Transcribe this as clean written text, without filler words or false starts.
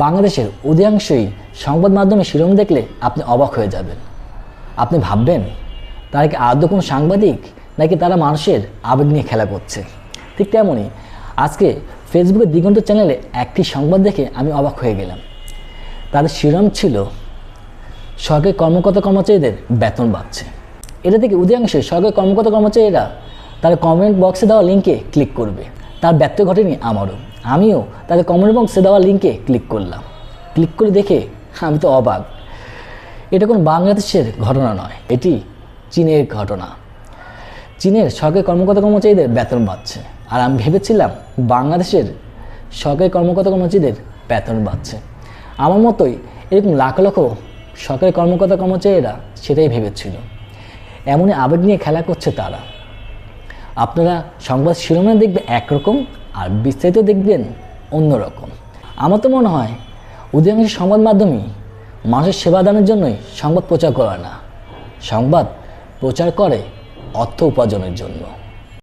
বাংলাদেশের অধিকাংশই সংবাদ মাধ্যমে শিরোনাম দেখলে আপনি অবাক হয়ে যাবেন। আপনি ভাববেন তারা কি আদৌ কোনো সাংবাদিক, নাকি তারা মানুষের আবেগ নিয়ে খেলা করছে। ঠিক তেমনই আজকে ফেসবুকের দিগন্ত চ্যানেলে একটি সংবাদ দেখে আমি অবাক হয়ে গেলাম। তাদের শিরোনাম ছিল সরকারি কর্মকর্তা কর্মচারীদের বেতন বাড়ছে। এটা থেকে অধিকাংশই সরকারি কর্মকর্তা কর্মচারীরা তার কমেন্ট বক্সে দেওয়া লিঙ্কে ক্লিক করবে। তার ব্যর্থ ঘটেনি আমারও, আমিও তাদের কমেন্ট বক্সে দেওয়া লিঙ্কে ক্লিক করলাম। ক্লিক করে দেখে আমি তো অবাক। এটা কোনো বাংলাদেশের ঘটনা নয়, এটি চীনের ঘটনা। চীনের সরকারি কর্মকর্তা কর্মচারীদের বেতন বাড়ছে, আর আমি ভেবেছিলাম বাংলাদেশের সরকারি কর্মকর্তা কর্মচারীদের বেতন বাড়ছে। আমার মতোই এরকম লাখ লক্ষ সরকারি কর্মকর্তা কর্মচারীরা সেটাই ভেবেছিল। এমনই আবেগ নিয়ে খেলা করছে তারা। আপনারা সংবাদ শিরোনাম দেখবেন একরকম, আর বিস্তারিত দেখবেন অন্যরকম। আমার তো মনে হয় অধিকাংশ সংবাদ মাধ্যমেই মানুষের সেবা দানের জন্যই সংবাদ প্রচার করে না, সংবাদ প্রচার করে অর্থ উপার্জনের জন্য।